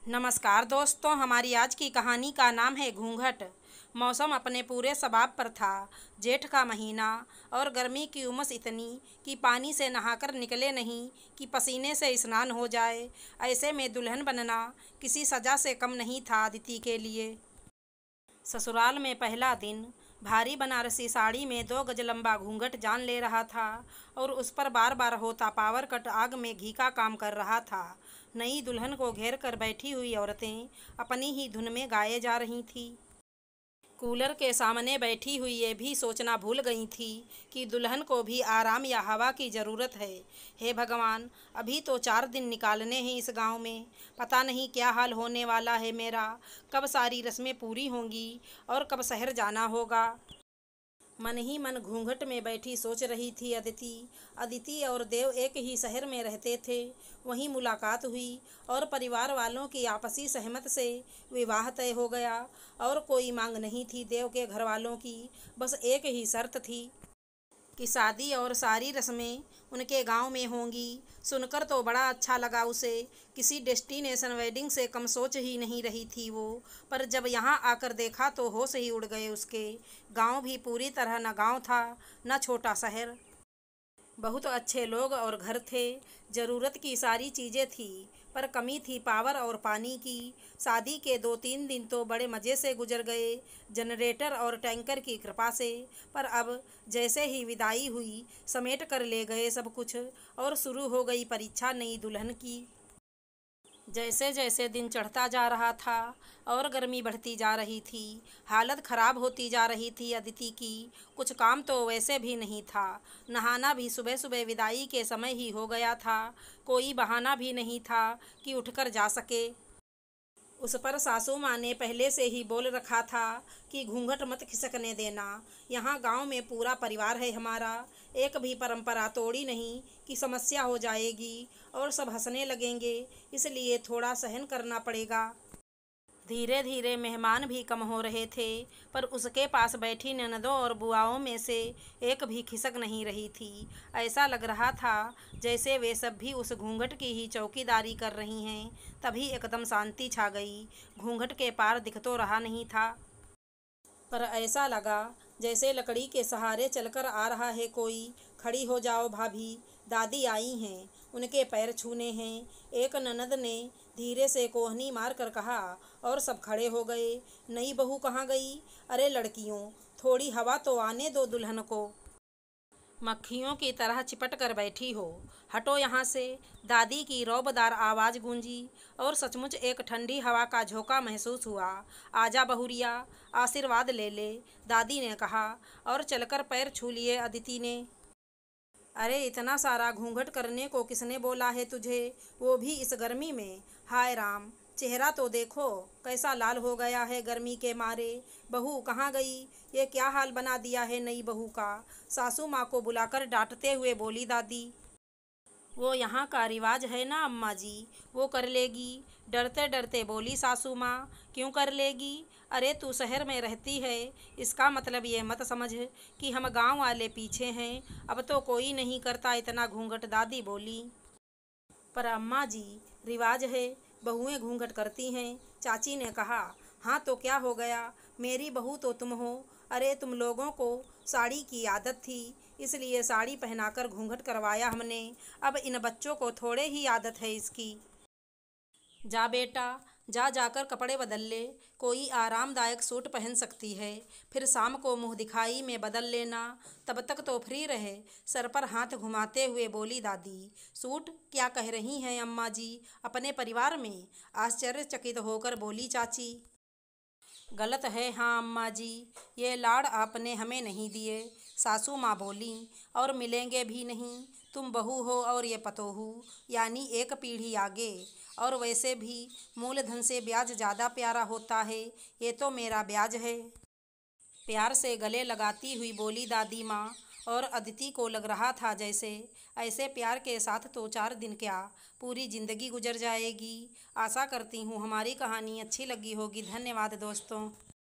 नमस्कार दोस्तों, हमारी आज की कहानी का नाम है घूंघट। मौसम अपने पूरे शबाब पर था। जेठ का महीना और गर्मी की उमस इतनी कि पानी से नहाकर निकले नहीं कि पसीने से स्नान हो जाए। ऐसे में दुल्हन बनना किसी सजा से कम नहीं था अदिति के लिए। ससुराल में पहला दिन भारी बनारसी साड़ी में 2 गज लंबा घूंघट जान ले रहा था और उस पर बार बार होता पावर कट आग में घी का काम कर रहा था। नई दुल्हन को घेर कर बैठी हुई औरतें अपनी ही धुन में गाए जा रही थी। कूलर के सामने बैठी हुई ये भी सोचना भूल गई थी कि दुल्हन को भी आराम या हवा की ज़रूरत है। हे भगवान, अभी तो 4 दिन निकालने हैं इस गांव में। पता नहीं क्या हाल होने वाला है मेरा, कब सारी रस्में पूरी होंगी और कब शहर जाना होगा। मन ही मन घूंघट में बैठी सोच रही थी अदिति। अदिति और देव एक ही शहर में रहते थे। वहीं मुलाकात हुई और परिवार वालों की आपसी सहमत से विवाह तय हो गया। और कोई मांग नहीं थी देव के घर वालों की, बस एक ही शर्त थी कि शादी और सारी रस्में उनके गांव में होंगी। सुनकर तो बड़ा अच्छा लगा उसे। किसी डेस्टिनेशन वेडिंग से कम सोच ही नहीं रही थी वो। पर जब यहाँ आकर देखा तो होश ही उड़ गए उसके। गांव भी पूरी तरह न गांव था न छोटा शहर। बहुत अच्छे लोग और घर थे। ज़रूरत की सारी चीज़ें थी, पर कमी थी पावर और पानी की। शादी के 2-3 दिन तो बड़े मज़े से गुजर गए, जनरेटर और टैंकर की कृपा से। पर अब जैसे ही विदाई हुई समेट कर ले गए सब कुछ और शुरू हो गई परीक्षा नई दुल्हन की। जैसे जैसे दिन चढ़ता जा रहा था और गर्मी बढ़ती जा रही थी, हालत ख़राब होती जा रही थी अदिति की। कुछ काम तो वैसे भी नहीं था। नहाना भी सुबह सुबह विदाई के समय ही हो गया था। कोई बहाना भी नहीं था कि उठकर जा सके। उस पर सासू माँ ने पहले से ही बोल रखा था कि घूंघट मत खिसकने देना। यहाँ गांव में पूरा परिवार है हमारा, एक भी परंपरा तोड़ी नहीं कि समस्या हो जाएगी और सब हंसने लगेंगे, इसलिए थोड़ा सहन करना पड़ेगा। धीरे धीरे मेहमान भी कम हो रहे थे, पर उसके पास बैठी ननदों और बुआओं में से एक भी खिसक नहीं रही थी। ऐसा लग रहा था जैसे वे सब भी उस घूंघट की ही चौकीदारी कर रही हैं। तभी एकदम शांति छा गई। घूंघट के पार दिख तो रहा नहीं था, पर ऐसा लगा जैसे लकड़ी के सहारे चलकर आ रहा है कोई। खड़ी हो जाओ भाभी, दादी आई हैं, उनके पैर छूने हैं, एक ननद ने धीरे से कोहनी मार कर कहा और सब खड़े हो गए। नई बहू कहाँ गई? अरे लड़कियों, थोड़ी हवा तो आने दो दुल्हन को। मक्खियों की तरह चिपट कर बैठी हो, हटो यहाँ से। दादी की रौबदार आवाज़ गूंजी और सचमुच एक ठंडी हवा का झोंका महसूस हुआ। आजा बहुरिया, आशीर्वाद ले ले, दादी ने कहा और चलकर पैर छू लिए अदिति ने। अरे इतना सारा घूंघट करने को किसने बोला है तुझे, वो भी इस गर्मी में? हाय राम, चेहरा तो देखो कैसा लाल हो गया है गर्मी के मारे। बहू कहाँ गई? ये क्या हाल बना दिया है नई बहू का? सासू माँ को बुलाकर डांटते हुए बोली दादी। वो यहाँ का रिवाज है ना अम्मा जी, वो कर लेगी, डरते डरते बोली सासू माँ। क्यों कर लेगी? अरे तू शहर में रहती है, इसका मतलब ये मत समझ कि हम गांव वाले पीछे हैं। अब तो कोई नहीं करता इतना घूंघट, दादी बोली। पर अम्मा जी, रिवाज है, बहुएं घूंघट करती हैं, चाची ने कहा। हाँ तो क्या हो गया, मेरी बहू तो तुम हो। अरे तुम लोगों को साड़ी की आदत थी, इसलिए साड़ी पहनाकर घूंघट करवाया हमने। अब इन बच्चों को थोड़े ही आदत है इसकी। जा बेटा, जा जाकर कपड़े बदल ले, कोई आरामदायक सूट पहन सकती है, फिर शाम को मुंह दिखाई में बदल लेना, तब तक तो फ्री रहे। सर पर हाथ घुमाते हुए बोली दादी। सूट? क्या कह रही हैं अम्मा जी, अपने परिवार में? आश्चर्यचकित होकर बोली चाची। गलत है हाँ अम्मा जी, ये लाड़ आपने हमें नहीं दिए, सासू माँ बोली, और मिलेंगे भी नहीं। तुम बहू हो और ये पतोहू, यानी एक पीढ़ी आगे। और वैसे भी मूलधन से ब्याज ज़्यादा प्यारा होता है, ये तो मेरा ब्याज है। प्यार से गले लगाती हुई बोली दादी माँ। और अदिति को लग रहा था जैसे ऐसे प्यार के साथ तो 4 दिन क्या, पूरी ज़िंदगी गुजर जाएगी। आशा करती हूँ हमारी कहानी अच्छी लगी होगी। धन्यवाद दोस्तों।